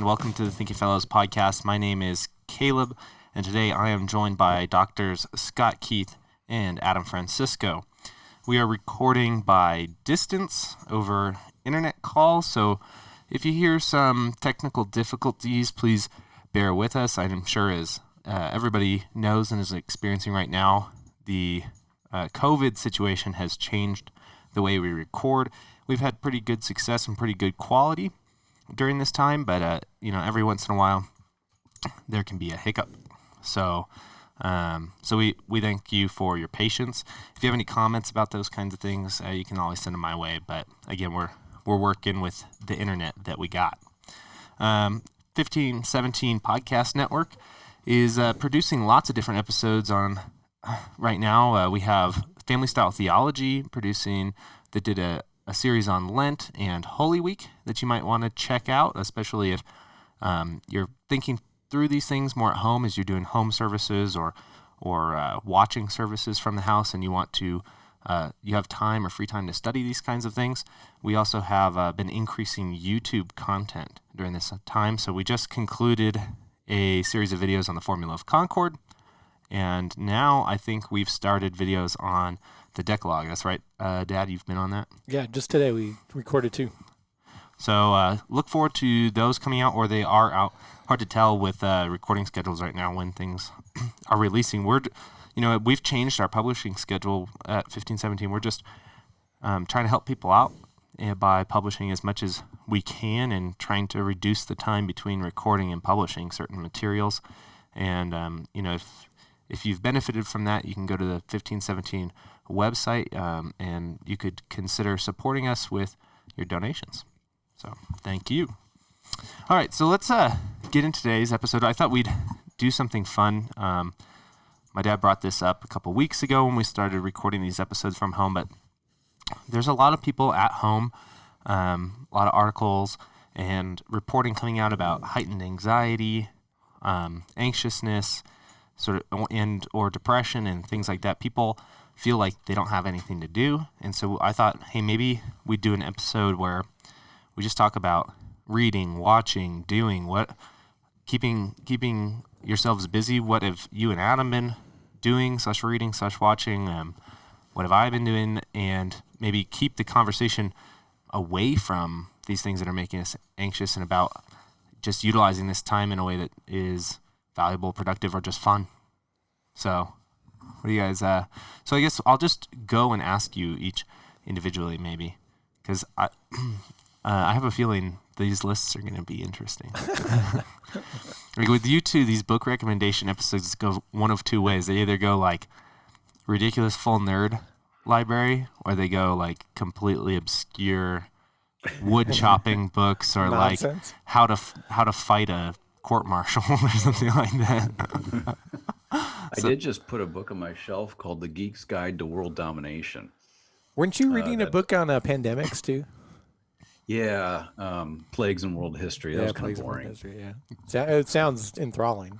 welcome to the Thinking Fellows podcast. My name is Caleb, and today I am joined by Doctors Scott Keith and Adam Francisco. We are recording by distance over internet call, so if you hear some technical difficulties, please bear with us. I'm sure as everybody knows and is experiencing right now, the COVID situation has changed the way we record. We've had pretty good success and pretty good quality during this time, but every once in a while there can be a hiccup. So we thank you for your patience. If you have any comments about those kinds of things, you can always send them my way. But again, we're working with the internet that we got. 1517 Podcast Network is producing lots of different episodes on. Right now, we have Family Style Theology that did a series on Lent and Holy Week that you might want to check out, especially if you're thinking through these things more at home as you're doing home services or watching services from the house, and you want to you have time or free time to study these kinds of things. We also have been increasing YouTube content during this time, so we just concluded a series of videos on the Formula of Concord, and now I think we've started videos on the Decalogue. That's right, Dad, you've been on that? Yeah, just today we recorded 2. So look forward to those coming out, or they are out. Hard to tell with recording schedules right now when things are releasing. We've changed our publishing schedule at 1517. We're just trying to help people out by publishing as much as we can and trying to reduce the time between recording and publishing certain materials. And if you've benefited from that, you can go to the 1517 website and you could consider supporting us with your donations. So thank you. All right, so let's get into today's episode. I thought we'd do something fun. My dad brought this up a couple weeks ago when we started recording these episodes from home, but there's a lot of people at home, a lot of articles and reporting coming out about heightened anxiety, anxiousness, or depression and things like that. People feel like they don't have anything to do, and so I thought, hey, maybe we'd do an episode where we just talk about reading, watching, doing keeping yourselves busy. What have you and Adam been doing, /reading, /watching? What have I been doing? And maybe keep the conversation away from these things that are making us anxious and about just utilizing this time in a way that is valuable, productive, or just fun. So what do you guys, so I guess I'll just go and ask you each individually maybe, because I have a feeling these lists are going to be interesting. Like with you two, these book recommendation episodes go one of two ways. They either go like ridiculous full nerd library, or they go like completely obscure wood chopping books, or Nonsense. like how to fight a court martial or something like that. I did just put a book on my shelf called The Geek's Guide to World Domination. Weren't you reading a book on pandemics too? Yeah, Plagues in World History. That was kind of boring. History, yeah. It sounds enthralling.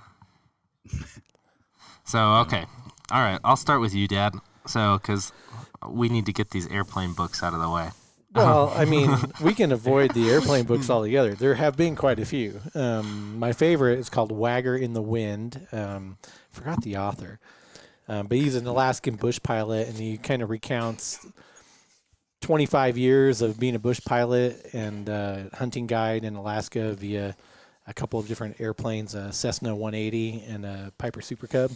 So, okay. All right, I'll start with you, Dad. So, because we need to get these airplane books out of the way. Well, I mean, we can avoid the airplane books altogether. There have been quite a few. My favorite is called Wagger in the Wind. Forgot the author. But he's an Alaskan bush pilot, and he kind of recounts 25 years of being a bush pilot and hunting guide in Alaska via a couple of different airplanes, a Cessna 180 and a Piper Super Cub.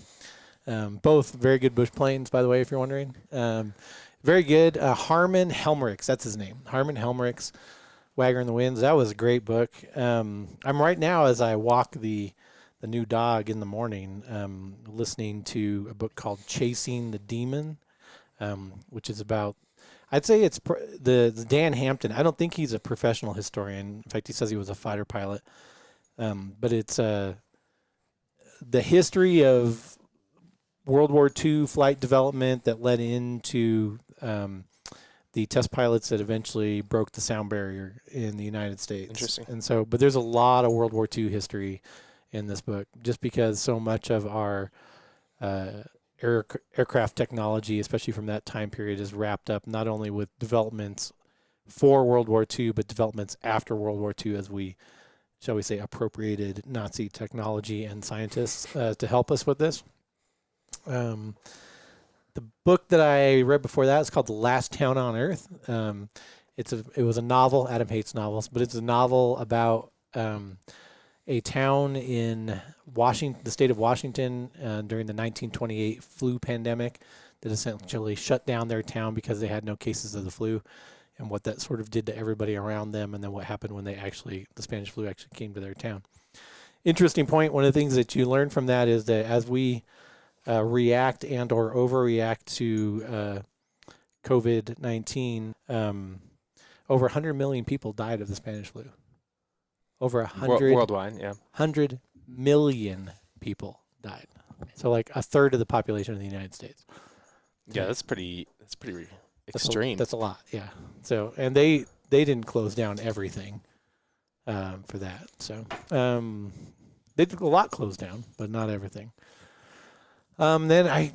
Both very good bush planes, by the way, if you're wondering. Very good. Harmon Helmerichs, that's his name. Harmon Helmerichs, Wagger in the Winds. That was a great book. I'm right now, as I walk the new dog in the morning, listening to a book called Chasing the Demon, which is about, I'd say it's the Dan Hampton. I don't think he's a professional historian. In fact, he says he was a fighter pilot. But it's the history of World War II flight development that led into the test pilots that eventually broke the sound barrier in the United States. Interesting. And so, but there's a lot of World War II history in this book, just because so much of our aircraft technology, especially from that time period, is wrapped up not only with developments for World War II, but developments after World War II as we shall we say, appropriated Nazi technology and scientists to help us with this. The book that I read before that is called The Last Town on Earth. It was a novel. Adam hates novels, but it's a novel about a town in Washington, the state of Washington, during the 1928 flu pandemic that essentially shut down their town because they had no cases of the flu, and what that sort of did to everybody around them, and then what happened when the Spanish flu actually came to their town. Interesting point. One of the things that you learn from that is that as we react and or overreact to COVID-19, over 100 million people died of the Spanish flu. Over 100 worldwide, yeah. 100 million people died. So like a third of the population of the United States. Yeah, that's pretty extreme. That's a lot, yeah. So, and they didn't close down everything for that. So they did a lot close down, but not everything. Then I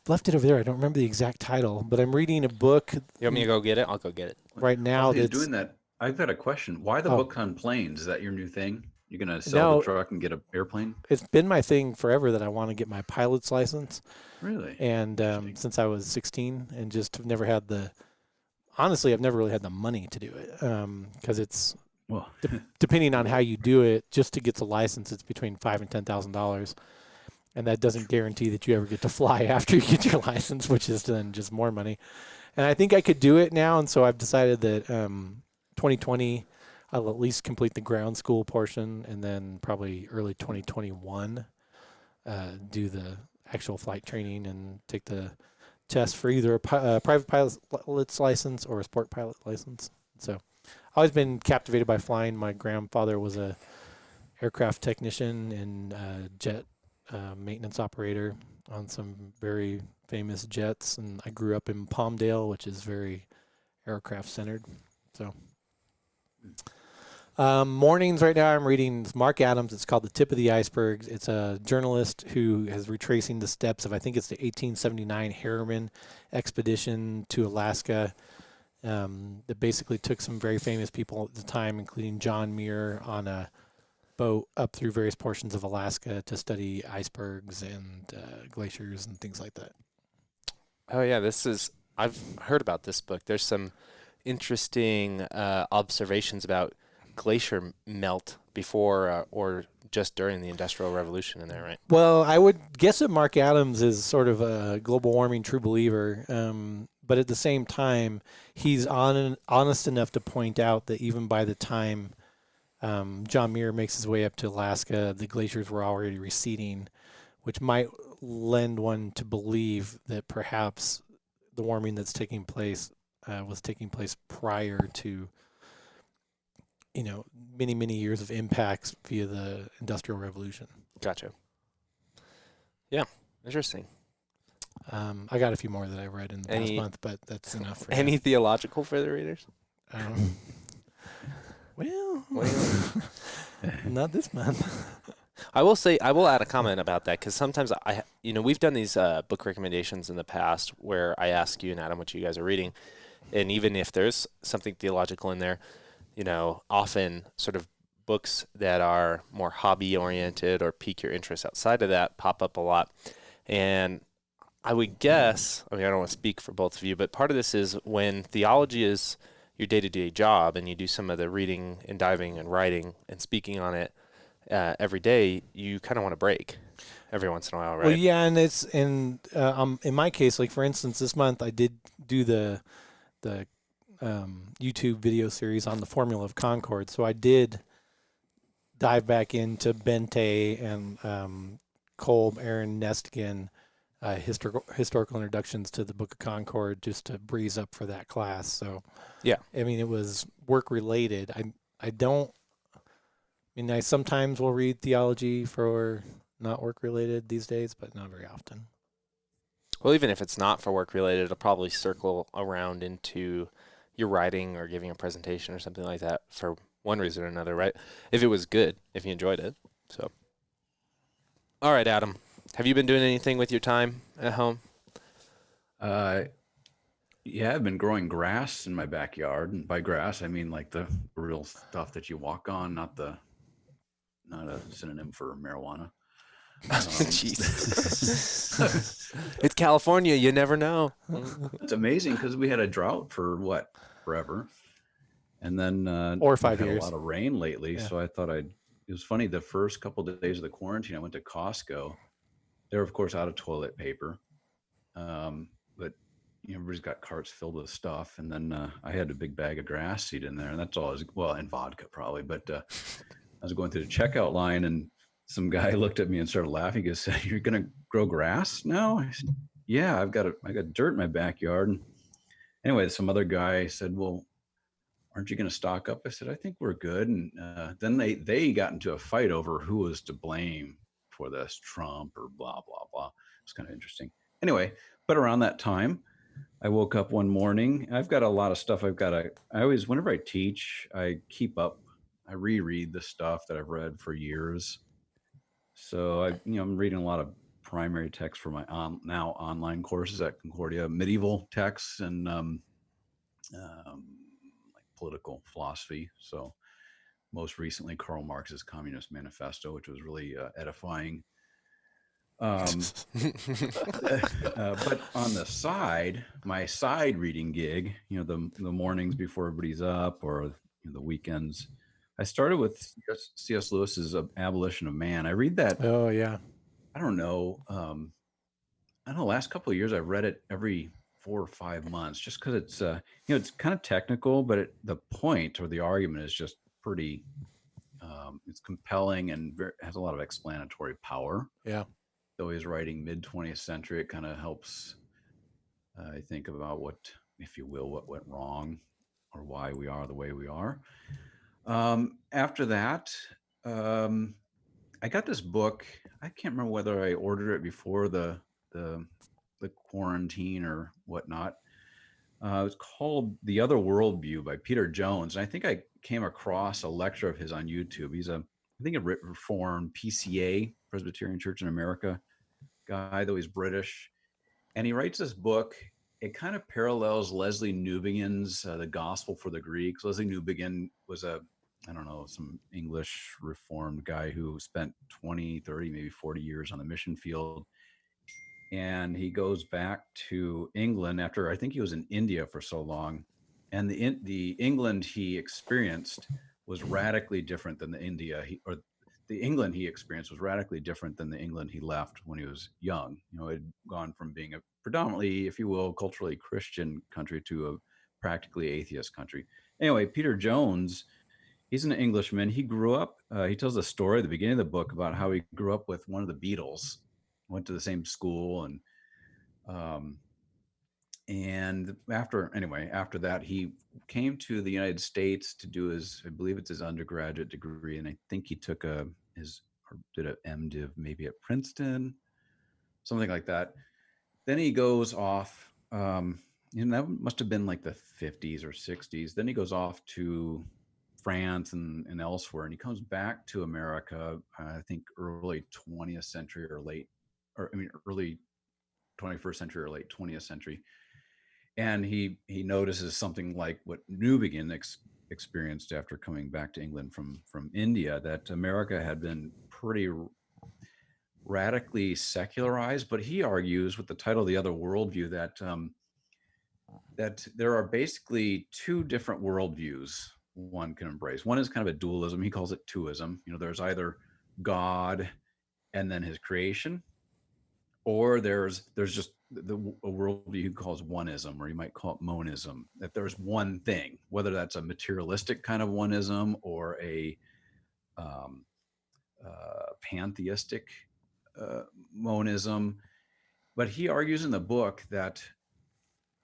left it over there. I don't remember the exact title, but I'm reading a book. You want me to go get it? I'll go get it. Right now. While he's doing that, I've got a question. Why the book on planes? Is that your new thing? You're going to sell the truck and get an airplane? It's been my thing forever that I want to get my pilot's license. Really? And since I was 16, and just have never had honestly, I've never really had the money to do it because it's, depending on how you do it, just to get the license, it's between $5,000 and $10,000. And that doesn't guarantee that you ever get to fly after you get your license, which is then just more money. And I think I could do it now, and so I've decided that 2020, I'll at least complete the ground school portion, and then probably early 2021, do the actual flight training and take the test for either a private pilot's license or a sport pilot license. So I've always been captivated by flying. My grandfather was a aircraft technician and jet maintenance operator on some very famous jets, and I grew up in Palmdale, which is very aircraft centered. So mornings right now I'm reading Mark Adams. It's called The Tip of the Iceberg. It's a journalist who is retracing the steps of, I think it's the 1879 Harriman expedition to Alaska, that basically took some very famous people at the time, including John Muir, on a boat up through various portions of Alaska to study icebergs and glaciers and things like that. Oh yeah, I've heard about this book. There's some interesting observations about glacier melt before or just during the Industrial Revolution in there, right? Well, I would guess that Mark Adams is sort of a global warming true believer, but at the same time, he's honest enough to point out that even by the time John Muir makes his way up to Alaska, the glaciers were already receding, which might lend one to believe that perhaps the warming that's taking place was taking place prior to, many, many years of impacts via the Industrial Revolution. Gotcha. Yeah, interesting. I got a few more that I read in the past month, but that's enough for any theological for the readers? Well, not this month. I will add a comment about that, because sometimes we've done these book recommendations in the past where I ask you and Adam what you guys are reading, and even if there's something theological in there, often sort of books that are more hobby oriented or pique your interest outside of that pop up a lot. And I would guess, I don't want to speak for both of you, but part of this is when theology is your day-to-day job and you do some of the reading and diving and writing and speaking on it every day, you kind of want to break every once in a while, right? Well, yeah, and it's in my case, like for instance, this month I did do the YouTube video series on the Formula of Concord, so I did dive back into Bente and Kolb, Aaron Nestigan, historical introductions to the Book of Concord, just to breeze up for that class. So yeah, I mean, it was work related. I sometimes will read theology for not work related these days, but not very often. Well, even if it's not for work related, it'll probably circle around into your writing or giving a presentation or something like that for one reason or another, right? If it was good, if you enjoyed it. So, all right, Adam, have you been doing anything with your time at home? Yeah, I've been growing grass in my backyard. And by grass, I mean like the real stuff that you walk on, not the not a synonym for marijuana. It's California. You never know. It's amazing because we had a drought for forever. And then or 5 we've had years. a lot of rain lately. Yeah. So I thought it was funny. The first couple of days of the quarantine, I went to Costco. They're of course out of toilet paper. But everybody's got carts filled with stuff. And then I had a big bag of grass seed in there, and that's all and vodka probably. But I was going through the checkout line, and some guy looked at me and started laughing. He said, "You're going to grow grass now?" I said, "Yeah, I got dirt in my backyard." And anyway, some other guy said, "Well, aren't you going to stock up?" I said, "I think we're good." And then they got into a fight over who was to blame for this, Trump or blah, blah, blah. It was kind of interesting. Anyway, but around that time, I woke up one morning. I've got a lot of stuff I always, whenever I teach, I keep up. I reread the stuff that I've read for years. So I'm reading a lot of primary texts for my now online courses at Concordia, medieval texts and like political philosophy. So most recently, Karl Marx's Communist Manifesto, which was really edifying. But on the side, my side reading gig, the mornings before everybody's up, or the weekends, I started with C.S. Lewis's Abolition of Man. I read that. Oh yeah. I don't know. Last couple of years, I've read it every 4 or 5 months, just because it's it's kind of technical, but the point or the argument is just pretty. It's compelling and has a lot of explanatory power. Yeah. Though he's writing mid 20th century, it kind of helps. I think about what went wrong, or why we are the way we are. After that, I got this book. I can't remember whether I ordered it before the quarantine or whatnot. It's called The Other Worldview by Peter Jones. And I think I came across a lecture of his on YouTube. He's a Reformed PCA, Presbyterian Church in America guy, though he's British. And he writes this book. It kind of parallels Leslie Newbigin's The Gospel for the Greeks. Leslie Newbigin was some English Reformed guy who spent 20, 30, maybe 40 years on the mission field. And he goes back to England after, I think he was in India for so long. And the England he experienced was radically different than the England he experienced was radically different than the England he left when he was young. It had gone from being a predominantly, if you will, culturally Christian country to a practically atheist country. Anyway, Peter Jones, he's an Englishman. He grew up, he tells a story at the beginning of the book about how he grew up with one of the Beatles, went to the same school, and after that, he came to the United States to do I believe it's his undergraduate degree, and I think he took did an MDiv maybe at Princeton, something like that. Then he goes off, that must have been like the 50s or 60s. Then he goes off to France and elsewhere, and he comes back to America, I think early 20th century early 21st century or late 20th century. And he notices something like what Newbigin experienced after coming back to England from India, that America had been pretty radically secularized. But he argues with the title "The Other Worldview" that there are basically two different worldviews one can embrace. One is kind of a dualism. He calls it twoism. There's either God and then his creation, or there's just a worldview he calls oneism, or you might call it monism, that there's one thing, whether that's a materialistic kind of oneism or a pantheistic monism. But he argues in the book that,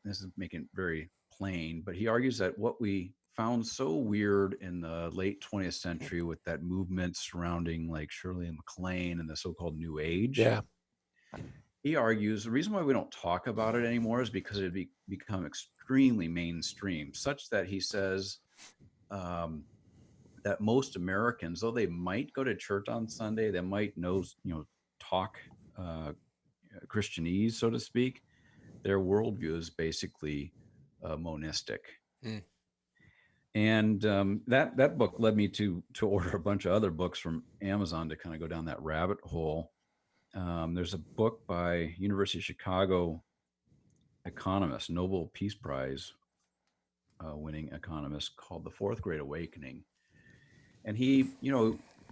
this is making it very plain, but he argues that what we found so weird in the late 20th century with that movement surrounding like Shirley MacLaine and the so-called New Age. Yeah. He argues the reason why we don't talk about it anymore is because it become extremely mainstream, such that he says that most Americans, though they might go to church on Sunday, they might talk Christianese, so to speak, their worldview is basically monistic. And that book led me to order a bunch of other books from Amazon to kind of go down that rabbit hole. There's a book by University of Chicago economist, Nobel Peace Prize winning economist, called The Fourth Great Awakening. And he,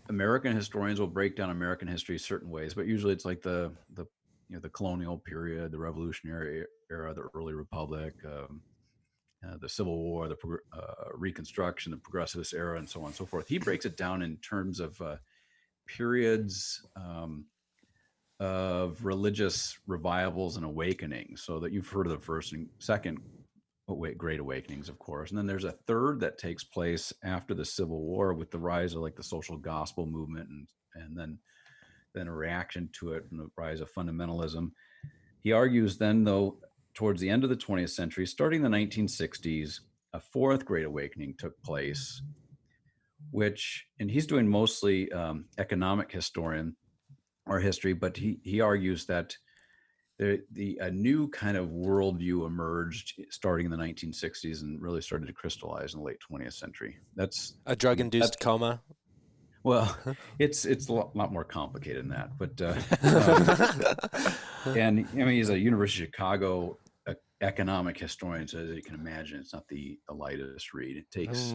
American historians will break down American history certain ways, but usually it's like the colonial period, the Revolutionary era, the early Republic, the Civil War, the Reconstruction, the Progressivist era, and so on and so forth. He breaks it down in terms of periods of religious revivals and awakenings. So that you've heard of the first and second Great Awakenings, of course. And then there's a third that takes place after the Civil War with the rise of like the social gospel movement and then a reaction to it and the rise of fundamentalism. He argues then, though, towards the end of the 20th century, starting the 1960s, a fourth Great Awakening took place, and he's doing mostly economic historian or history, but he argues that a new kind of worldview emerged starting in the 1960s and really started to crystallize in the late 20th century. That's a drug-induced coma. Well, it's a lot more complicated than that, but and I mean, he's a University of Chicago economic historian, so as you can imagine, it's not the lightest read. It takes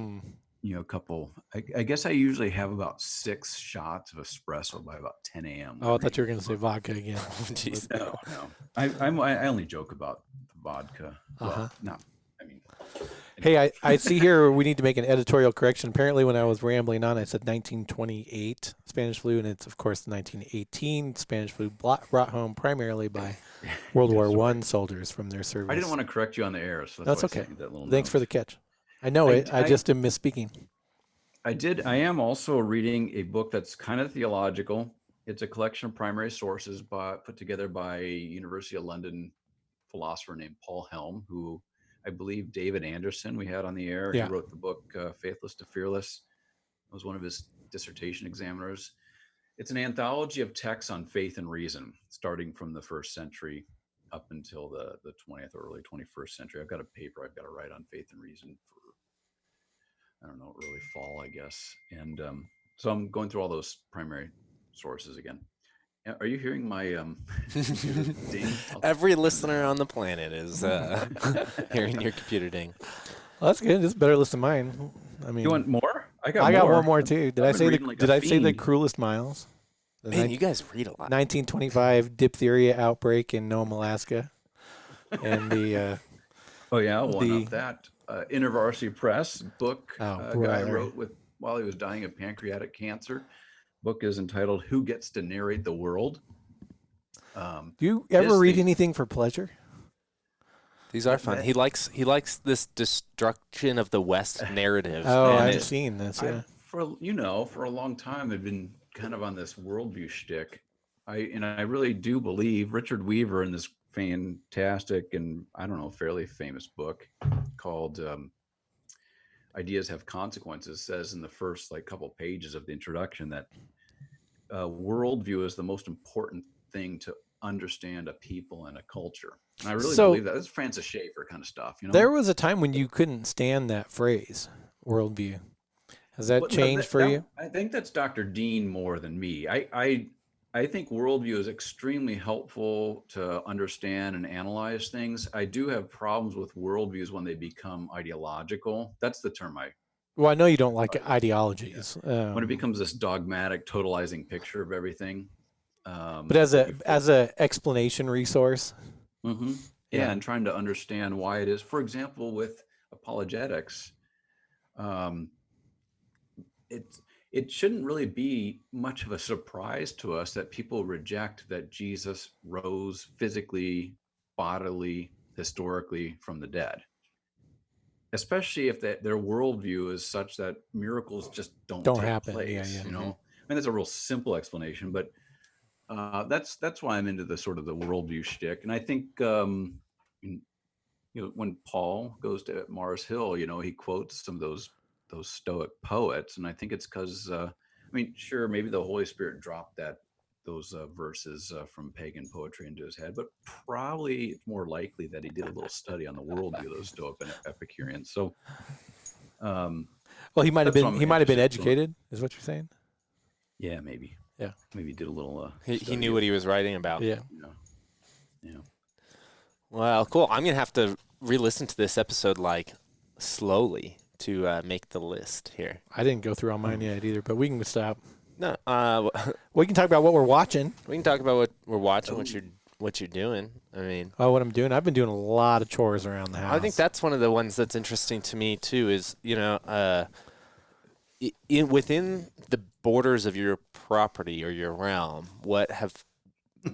a couple. I guess I usually have about 6 shots of espresso by about 10 a.m. Oh, I thought you were going to say vodka again. Jeez. No. I only joke about the vodka. Well, no, I mean. Hey, I see here we need to make an editorial correction. Apparently, when I was rambling on, I said 1928 Spanish flu, and it's, of course, the 1918 Spanish flu brought home primarily by World War I soldiers from their service. I didn't want to correct you on the air, so that's okay. Thanks for the catch. I know I just am misspeaking. I am also reading a book that's kind of theological. It's a collection of primary sources put together by a University of London philosopher named Paul Helm, who I believe David Anderson we had on the air. Yeah. He wrote the book Faithless to Fearless. I was one of his dissertation examiners. It's an anthology of texts on faith and reason, starting from the first century up until the 20th or early 21st century. I've got a paper I've got to write on faith and reason for, I don't know, early fall, I guess. And so I'm going through all those primary sources again. Are you hearing my ding? Every listener on the planet is hearing your computer ding. Well, that's good. It's a better list than mine. I mean, you want more? I got one more too. Did I say the Cruelest Miles? Man, you guys read a lot. 1925 diphtheria outbreak in Nome, Alaska, and the. Of that InterVarsity Press book guy wrote while he was dying of pancreatic cancer. Book is entitled "Who Gets to Narrate the World." Do you ever read anything for pleasure? These are fun. He likes this destruction of the West narrative. Oh, I've seen this. Yeah. For a long time, I've been kind of on this worldview shtick. I really do believe Richard Weaver in this fantastic and fairly famous book called Ideas Have Consequences says in the first couple pages of the introduction that worldview is the most important thing to understand a people and a culture. And I really believe that. This is Francis Schaeffer kind of stuff. There was a time when you couldn't stand that phrase, worldview. Has that changed for you? I think that's Dr. Dean more than me. I think worldview is extremely helpful to understand and analyze things. I do have problems with worldviews when they become ideological. That's the term Well, I know you don't like ideologies. When it becomes this dogmatic, totalizing picture of everything. But as a explanation resource. Mm-hmm. Yeah, and trying to understand why it is. For example, with apologetics, it shouldn't really be much of a surprise to us that people reject that Jesus rose physically, bodily, historically from the dead. Especially if their worldview is such that miracles just don't take happen. Place. Yeah. I mean, that's a real simple explanation, but that's why I'm into the sort of the worldview shtick. And I think when Paul goes to Mars Hill, he quotes some of those Stoic poets, and I think it's because sure, maybe the Holy Spirit dropped those verses from pagan poetry into his head, but probably it's more likely that he did a little study on the worldview of those Stoic and Epicureans. So Well, he might have That's what been. I'm He might have been interested in. educated. Is what you're saying? Yeah, maybe. Yeah. Maybe did a little. He study knew of- what he was writing about. Yeah. Yeah. Well, cool. I'm gonna have to re-listen to this episode like slowly to make the list here. I didn't go through all mine yet either, but we can stop. No, We can talk about what we're watching. we can talk about what we're watching, what you're doing. I mean, Oh, what I'm doing. I've been doing a lot of chores around the house. I think that's one of the ones that's interesting to me too. Is within the borders of your property or your realm, what have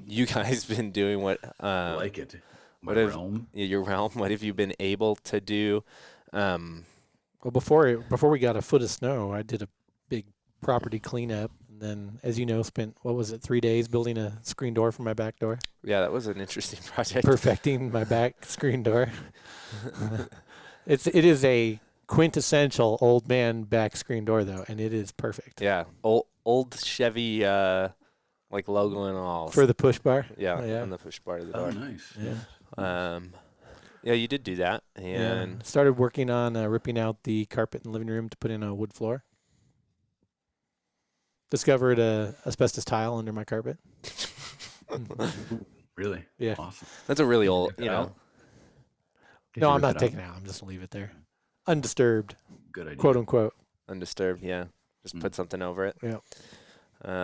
you guys been doing? What I like it. My what have- realm. your realm? What have you been able to do? Well, before we got a foot of snow, I did a big property cleanup, and then, as you know, spent 3 days building a screen door for my back door, Yeah, that was an interesting project. perfecting my back screen door. It is a quintessential old man back screen door though, and it is perfect Yeah, old Chevy like logo and all. for the push bar. yeah, yeah. on the push bar of the Oh, door. nice. Yeah. Yeah, you did do that, Yeah. and Started working on ripping out the carpet in the living room to put in a wood floor. Discovered a asbestos tile under my carpet. Really? Yeah. Awesome. that's a really old, Rip it you know. out? Did No, you I'm rip not it out? taking it out. I'm just gonna leave it there, undisturbed, Good idea. quote unquote. Undisturbed, yeah. Just put something over it. Yeah.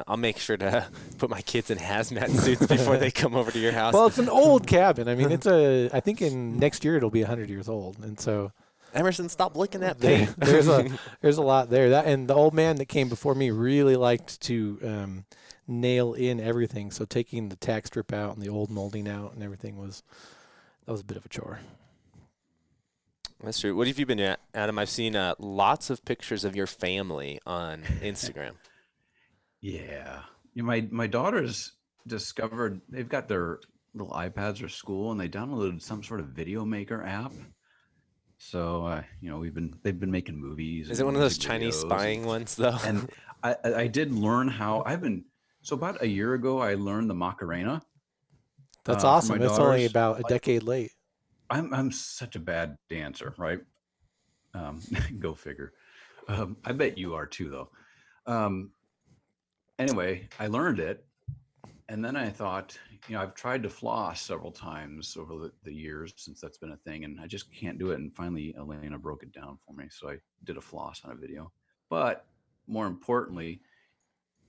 I'll make sure to put my kids in hazmat suits before they come over to your house. Well, it's an old cabin. I mean, I think in next year it'll be 100 years old, and so Emerson, stop looking at me. there's a lot there. That and the old man that came before me really liked to nail in everything. So taking the tack strip out and the old molding out and everything was a bit of a chore. That's true. What have you been doing, Adam? I've seen lots of pictures of your family on Instagram. Yeah. My daughters discovered they've got their little iPads for school, and they downloaded some sort of video maker app. So they've been making movies. Is and it one of those music Chinese videos and- spying ones, though? And I did learn how so about a year ago I learned the Macarena. That's for awesome. my It's only daughters. about a decade late. I'm such a bad dancer, right? Go figure. I bet you are too, though. Anyway, I learned it, and then I thought, I've tried to floss several times over the years since that's been a thing, and I just can't do it. And finally, Elena broke it down for me, so I did a floss on a video. But more importantly,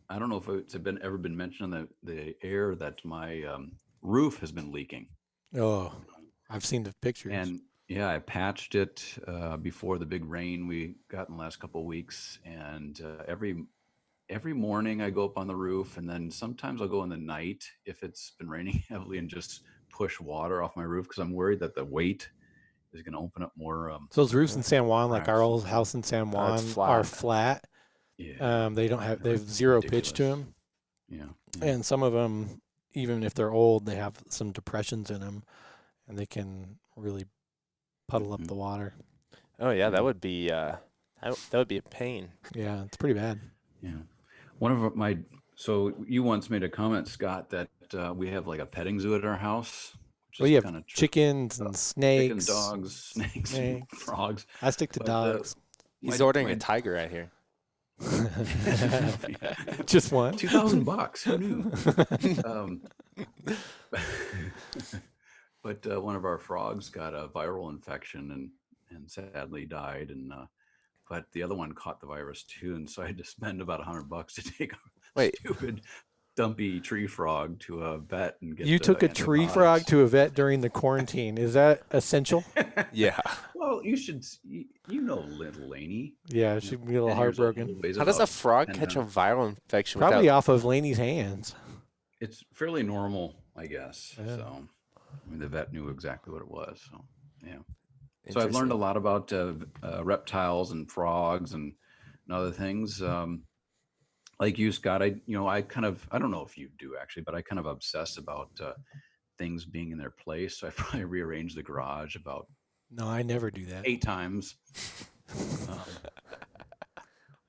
I don't know if it's ever been mentioned on the air that my roof has been leaking. Oh, I've seen the pictures. And yeah, I patched it before the big rain we got in the last couple of weeks. And every morning I go up on the roof, and then sometimes I'll go in the night if it's been raining heavily and just push water off my roof because I'm worried that the weight is going to open up more. So those roofs in San Juan, like our cracks. old house in San Oh, it's Juan, are flat. flat. Yeah, They have zero pitch to ridiculous. them, yeah. and some of them, even if they're old, they have some depressions in them, and they can really puddle up Mhm. the water. Oh yeah, that would be that would be a pain. Yeah, it's pretty bad. Yeah. One of my, so you once made a comment, Scott, that we have like a petting zoo at our house. Which Well, is you have kinda true. chickens and snakes. Chickens, dogs, snakes, and snakes. frogs. I stick to But, dogs. He's My- ordering my- a tiger right here. Just one. $2,000. Who knew? But one of our frogs got a viral infection and sadly died. And but the other one caught the virus too, and so I had to spend about $100 to take a Wait. stupid dumpy tree frog to a vet and get. You took a tree frog to a vet during the quarantine. Is that essential? Yeah. Well, you should. You know, little Laney. Yeah, she'd be a little 10 years old, heartbroken. weighs How does a about frog 10 catch a pounds. viral infection Probably without? off of Laney's hands. It's fairly normal, I guess. Yeah. So, I mean, the vet knew exactly what it was. So, yeah. So I've learned a lot about reptiles and frogs and other things. Like you, Scott, I don't know if you do actually, but I kind of obsess about things being in their place. So I probably rearranged the garage about No, I never do that. 8 times.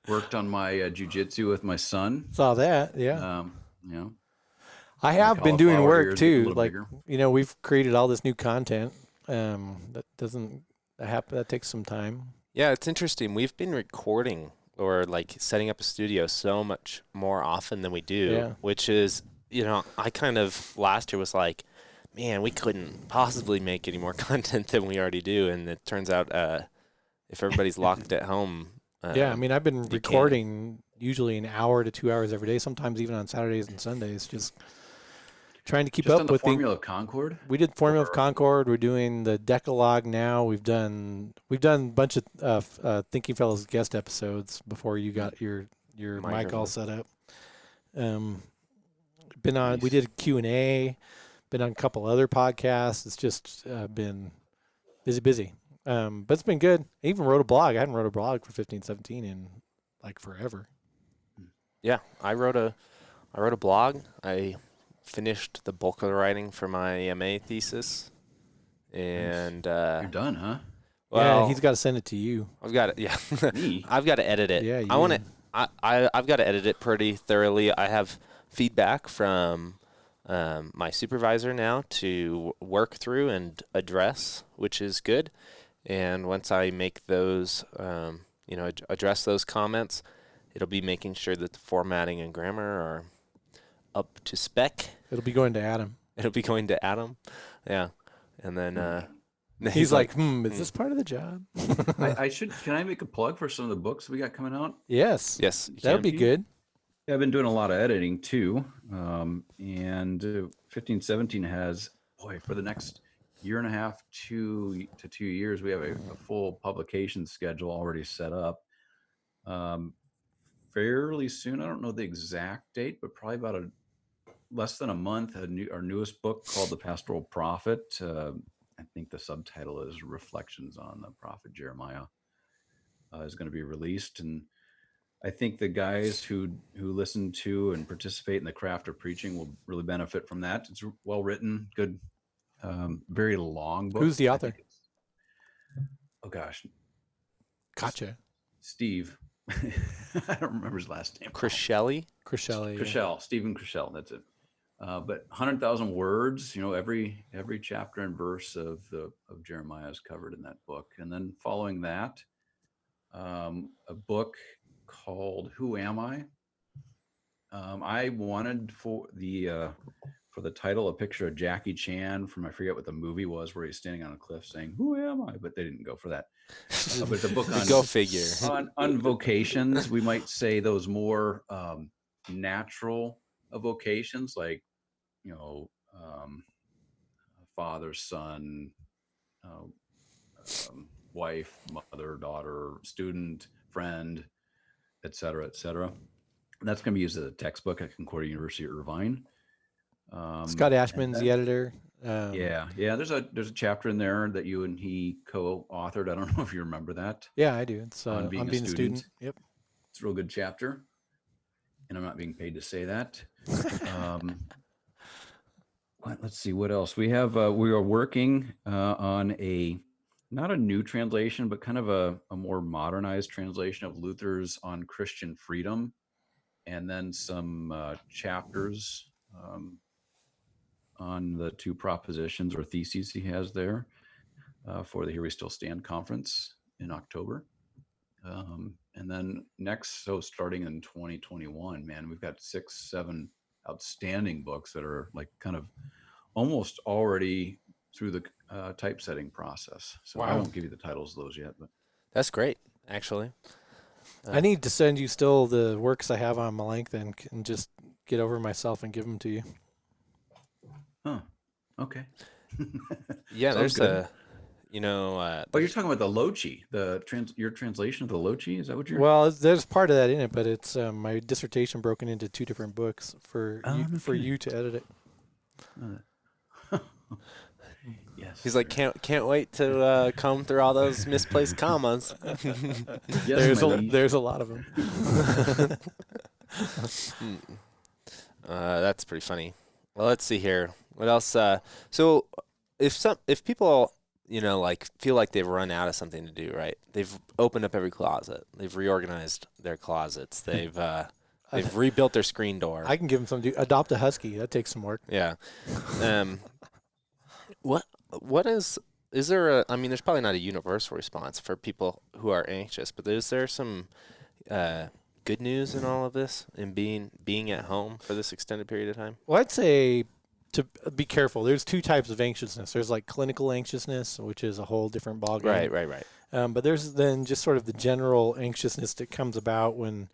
Worked on my jujitsu with my son. Saw that. Yeah. You know, I have been doing cauliflower work ears get a too. little Like, bigger. we've created all this new content. That takes some time. Yeah, it's interesting. We've been recording or like setting up a studio so much more often than we do, Yeah. which is, I kind of last year was like, man, we couldn't possibly make any more content than we already do. And it turns out if everybody's locked at home, Yeah, I mean, I've been can. recording usually an hour to 2 hours every day, sometimes even on Saturdays and Sundays, just trying to keep Just up on the with Formula of Concord. We did Formula of or- Concord. We're doing the Decalogue now. We've done a bunch of Thinking Fellows guest episodes before you got your mic all Microphone. set up. Been on. We Nice. did Q&A. Been on a couple other podcasts. It's just been busy. But it's been good. I even wrote a blog. I hadn't wrote a blog for 1517 in like forever. Yeah, I wrote a blog. I finished the bulk of the writing for my MA thesis, and You're done, huh? well, Yeah, he's got to send it to you. I've got it. Yeah, Me? I've got to edit it. Yeah, I want you. to. I've got to edit it pretty thoroughly. I have feedback from my supervisor now to work through and address, which is good. And once I make those, address those comments, it'll be making sure that the formatting and grammar are up to spec. It'll be going to Adam. It'll be going to Adam. Yeah. And then He's like, is this part of the job? I should. Can I make a plug for some of the books we got coming out? Yes. yes, you That would can. be good. Yeah, I've been doing a lot of editing too. And 1517 has, for the next year and a half, 2 to 2 years, we have a full publication schedule already set up. Fairly soon, I don't know the exact date, but probably about less than a month, our newest book called The Pastoral Prophet. I think the subtitle is Reflections on the Prophet Jeremiah is going to be released. And I think the guys who listen to and participate in the craft of preaching will really benefit from that. It's well written, good, very long book. Who's the I author? think oh gosh, Gotcha. Steve. I don't remember his last name. Chris Shelley. Chris Shelley. Chrishell, Stephen Chrishell, that's it. But 100,000 words, every chapter and verse of Jeremiah is covered in that book. And then following that, a book called Who Am I? I wanted for the title a picture of Jackie Chan from, I forget what the movie was, where he's standing on a cliff saying, "Who am I?" But they didn't go for that. But the book on Go figure. on vocations, we might say those more natural vocations, like father, son, wife, mother, daughter, student, friend, etc., etc. And that's going to be used as a textbook at Concordia University at Irvine. Scott Ashman's the editor. Yeah. There's a chapter in there that you and he co-authored. I don't know if you remember that. Yeah, I do. It's On I'm being a being a student. student. Yep. It's a real good chapter, and I'm not being paid to say that. Let's see what else we have. We are working on not a new translation, but kind of a more modernized translation of Luther's On Christian Freedom, and then some chapters on the two propositions or theses he has there for the Here We Still Stand conference in October. And then next, so starting in 2021, man, we've got 6-7 outstanding books that are like kind of almost already through the typesetting process. So I Wow. won't give you the titles of those yet, but That's great, actually. I need to send you still the works I have on Melanchthon and just get over myself and give them to you. okay. Yeah, Sounds there's good. but You're talking about the Lochi, your translation of the Lochi. Is that what you're? Well, there's part of that in it, but it's my dissertation broken into 2 different books for Oh, no for kidding. you to edit it. Yes. he's like, can't wait to comb through all those misplaced commas. Yes, my liege. There's a lot of them. That's pretty funny. Well, let's see here. What else? So if people, feel like they've run out of something to do, right? They've opened up every closet. They've reorganized their closets. They've rebuilt their screen door. I can give them some. Adopt a husky. That takes some work. Yeah. What is is there a, I mean, there's probably not a universal response for people who are anxious, but is there some good news in all of this and being at home for this extended period of time? Well, I'd say to be careful. There's two types of anxiousness. There's like clinical anxiousness, which is a whole different ballgame. Right. But there's then just sort of the general anxiousness that comes about when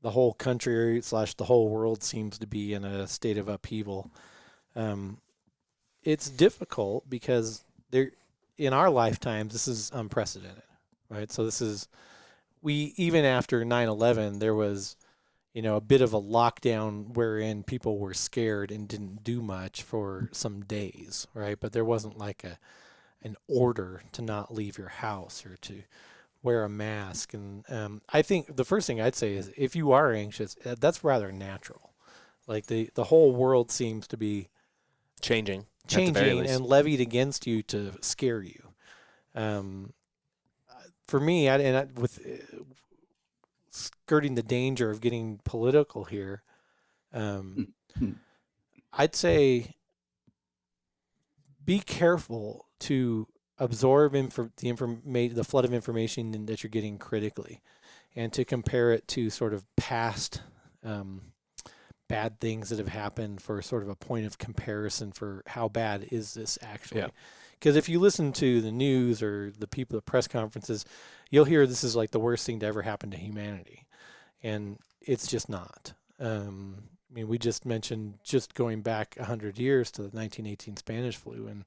the whole country / the whole world seems to be in a state of upheaval. It's difficult because in our lifetimes, this is unprecedented, right? So even after 9/11, there was, a bit of a lockdown wherein people were scared and didn't do much for some days, right? But there wasn't like an order to not leave your house or to wear a mask. And I think the first thing I'd say is if you are anxious, that's rather natural. Like the whole world seems to be Changing at the very least. and levied against you to scare you. For me, with skirting the danger of getting political here, I'd say be careful to absorb the flood of information that you're getting critically, and to compare it to sort of past bad things that have happened for sort of a point of comparison for how bad is this actually. Yeah. Because if you listen to the news or the people at press conferences, you'll hear this is like the worst thing to ever happen to humanity. And it's just not. We just mentioned just going back 100 years to the 1918 Spanish flu, and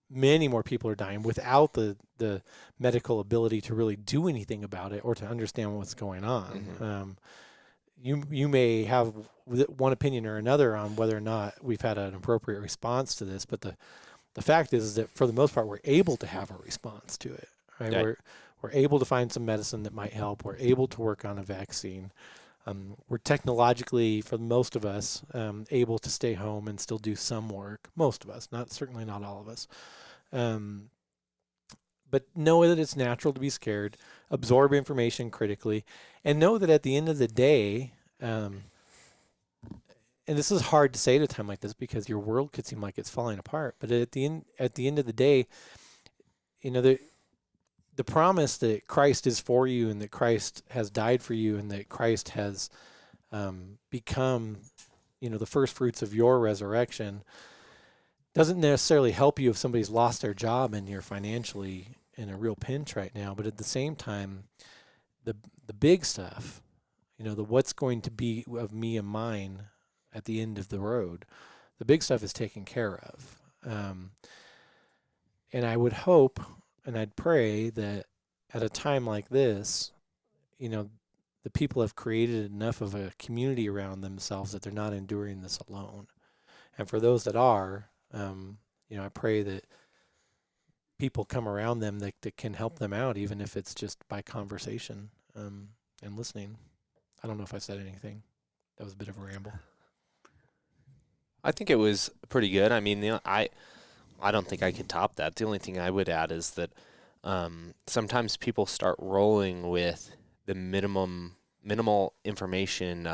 many more people are dying without the medical ability to really do anything about it or to understand what's going on. Mm-hmm. You may have one opinion or another on whether or not we've had an appropriate response to this, but the fact is that for the most part, we're able to have a response to it. Right? Yeah. We're able to find some medicine that might help. We're able to work on a vaccine. We're technologically, for most of us, able to stay home and still do some work. Most of us, certainly not all of us. But know that it's natural to be scared. Absorb information critically, and know that at the end of the day, and this is hard to say at a time like this because your world could seem like it's falling apart. But at the end of the day, the promise that Christ is for you and that Christ has died for you and that Christ has become, the first fruits of your resurrection doesn't necessarily help you if somebody's lost their job and you're financially in a real pinch right now. But at the same time, the big stuff, the what's going to be of me and mine at the end of the road, the big stuff is taken care of. And I would hope and I'd pray that at a time like this, the people have created enough of a community around themselves that they're not enduring this alone. And for those that are, I pray that people come around them that can help them out, even if it's just by conversation and listening. I don't know if I said anything. That was a bit of a ramble. I think it was pretty good. I mean, I don't think I could top that. The only thing I would add is that sometimes people start rolling with the minimal information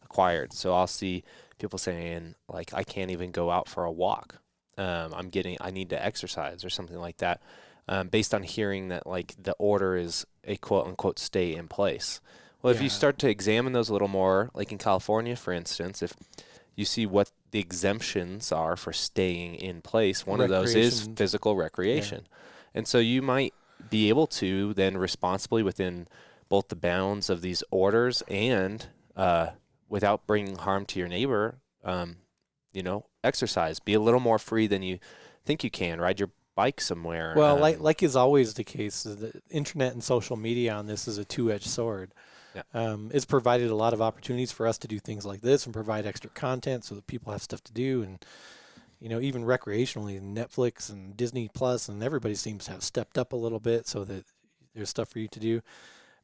acquired. So I'll see people saying like, I can't even go out for a walk. I need to exercise or something like that, based on hearing that like the order is a quote unquote stay in place. Well, if you start to examine those a little more, like in California, for instance, if you see what the exemptions are for staying in place, one of those is physical recreation. Yeah. And so you might be able to then responsibly within both the bounds of these orders and without bringing harm to your neighbor, exercise, be a little more free than you think you can, ride your bike somewhere. Well, like is always the case, the internet and social media on this is a two-edged sword. Yeah. It's provided a lot of opportunities for us to do things like this and provide extra content so that people have stuff to do. And, even recreationally, Netflix and Disney Plus and everybody seems to have stepped up a little bit so that there's stuff for you to do.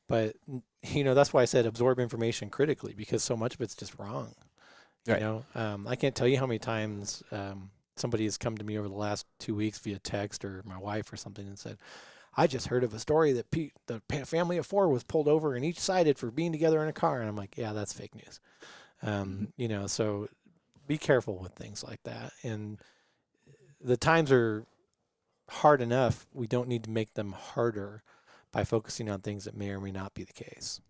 But, that's why I said absorb information critically, because so much of it's just wrong. Right. I can't tell you how many times somebody has come to me over the last 2 weeks via text or my wife or something and said, I just heard of a story that the family of 4 was pulled over and each cited for being together in a car. And I'm like, yeah, that's fake news. So be careful with things like that. And the times are hard enough, we don't need to make them harder by focusing on things that may or may not be the case.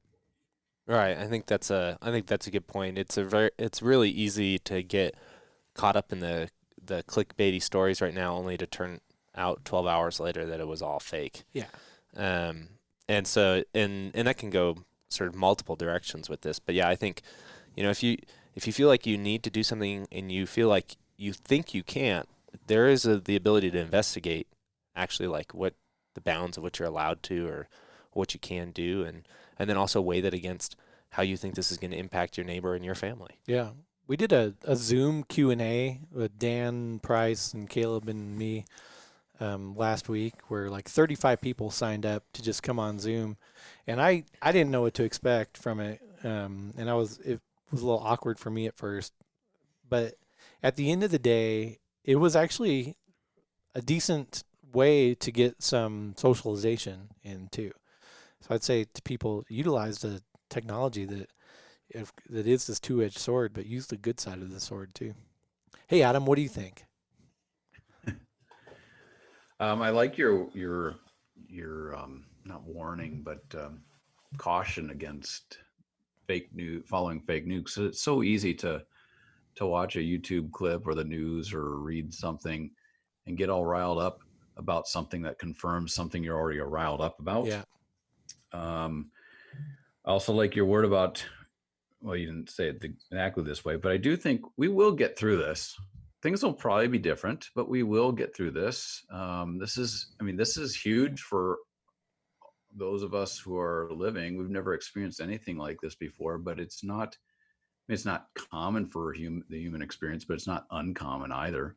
Right. I think that's a good point. It's really easy to get caught up in the clickbaity stories right now, only to turn out 12 hours later that it was all fake. Yeah. And so and that can go sort of multiple directions with this. But yeah, I think, if you feel like you need to do something and you feel like you think you can't, there is the ability to investigate actually like what the bounds of what you're allowed to or what you can do, and then also weigh that against how you think this is going to impact your neighbor and your family. Yeah. We did a Zoom Q&A with Dan Price and Caleb and me last week, where like 35 people signed up to just come on Zoom. And I didn't know what to expect from it. And it was a little awkward for me at first. But at the end of the day, it was actually a decent way to get some socialization in too. So I'd say to people, utilize the technology that is this two-edged sword, but use the good side of the sword too. Hey, Adam, what do you think? I like your not warning, but caution against fake news, following fake news. So it's so easy to watch a YouTube clip or the news or read something and get all riled up about something that confirms something you're already riled up about. Yeah. I also like your word about, well, you didn't say it exactly this way, but I do think we will get through this. Things will probably be different, but we will get through this. This is huge for those of us who are living. We've never experienced anything like this before, but it's not common for the human experience, but it's not uncommon either.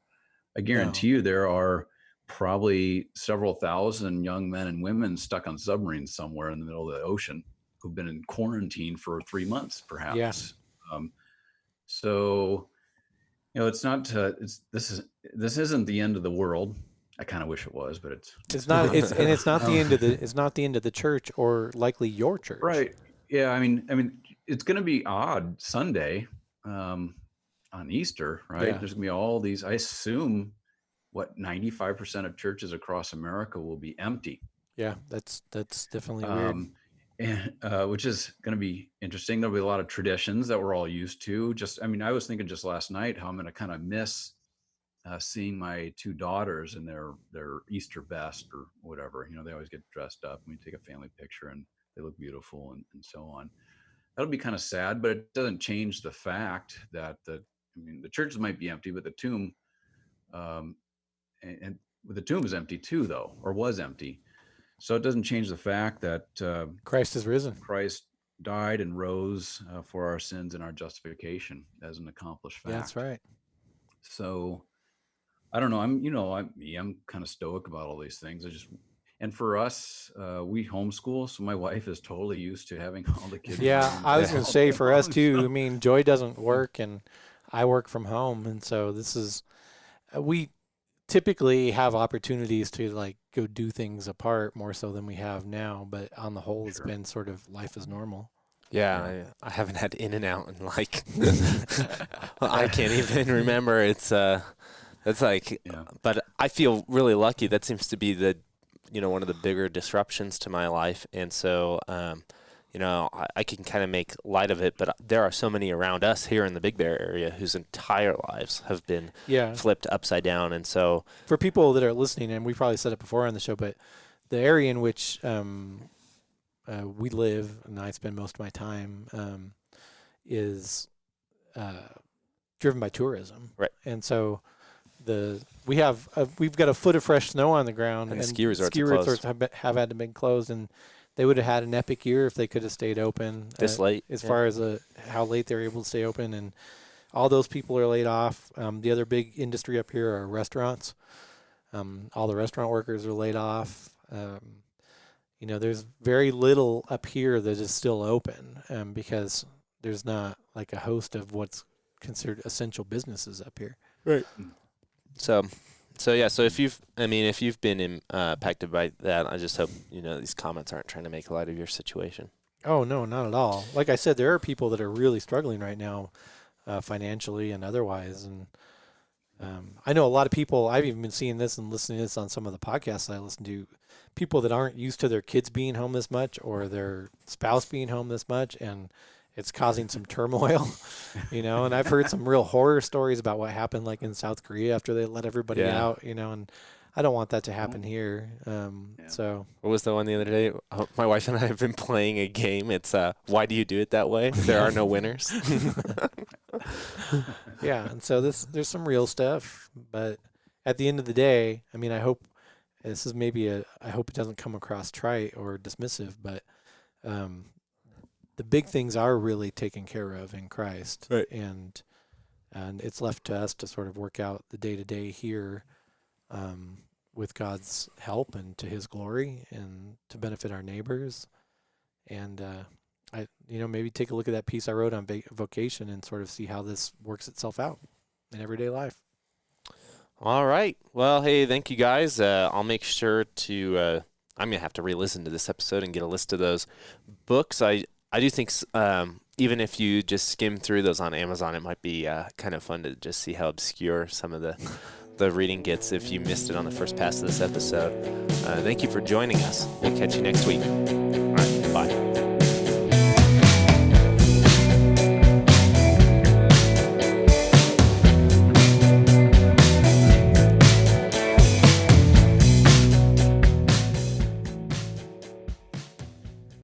I guarantee you there are probably several thousand young men and women stuck on submarines somewhere in the middle of the ocean who've been in quarantine for 3 months, perhaps. Yeah. So, it's not. This isn't the end of the world. I kind of wish it was, but it's not. It's not the end of the. It's not the end of the church, or likely your church. Right. Yeah. I mean, it's going to be odd Sunday, on Easter, right? Yeah. There's going to be all these. I assume, 95% of churches across America will be empty. Yeah, that's definitely weird. And which is going to be interesting. There'll be a lot of traditions that we're all used to. I was thinking just last night how I'm going to kind of miss seeing my two daughters in their Easter best or whatever. They always get dressed up and we take a family picture and they look beautiful and so on. That'll be kind of sad, but it doesn't change the fact that the churches might be empty, but the tomb, and the tomb is empty too, though, or was empty. So it doesn't change the fact that Christ is risen. Christ died and rose for our sins and our justification as an accomplished fact. Yeah, that's right. So I don't know. I'm kind of stoic about all these things. And for us, we homeschool, so my wife is totally used to having all the kids. Yeah, I was going to say for us too. I mean, Joy doesn't work, and I work from home, and so this is we typically have opportunities to like go do things apart more so than we have now. But on the whole, it's been sort of life as normal. Yeah, I haven't had In-N-Out in like I can't even remember. It's that's like, but I feel really lucky. That seems to be the one of the bigger disruptions to my life, and so I can kind of make light of it. But there are so many around us here in the Big Bear area whose entire lives have been flipped upside down, and so for people that are listening, and we probably said it before on the show, but the area in which we live and I spend most of my time is driven by tourism, right? And so we've got a foot of fresh snow on the ground, and ski resorts have had to be closed, and they would have had an epic year if they could have stayed open this late. As far as how late they're able to stay open, and all those people are laid off. The other big industry up here are restaurants. All the restaurant workers are laid off. There's very little up here that is still open because there's not like a host of what's considered essential businesses up here. Right. So if you've been impacted by that, I just hope these comments aren't trying to make light of your situation. Oh no, not at all. Like I said, there are people that are really struggling right now, financially and otherwise, and I know a lot of people, I've even been seeing this and listening to this on some of the podcasts that I listen to, people that aren't used to their kids being home this much or their spouse being home this much, and it's causing some turmoil, and I've heard some real horror stories about what happened like in South Korea after they let everybody out, and I don't want that to happen here. So what was the one the other day? Oh, my wife and I have been playing a game. It's why do you do it that way? There are no winners. yeah, and so there's some real stuff, but at the end of the day, I mean, I hope this is I hope it doesn't come across trite or dismissive, but the big things are really taken care of in Christ, right? And it's left to us to sort of work out the day to day here. With God's help and to His glory and to benefit our neighbors. And maybe take a look at that piece I wrote on vocation and sort of see how this works itself out in everyday life. All right. Well, hey, thank you guys. I'll make sure to, I'm going to have to re-listen to this episode and get a list of those books. I do think even if you just skim through those on Amazon, it might be kind of fun to just see how obscure some of the reading gets if you missed it on the first pass of this episode. Thank you for joining us. We'll catch you next week.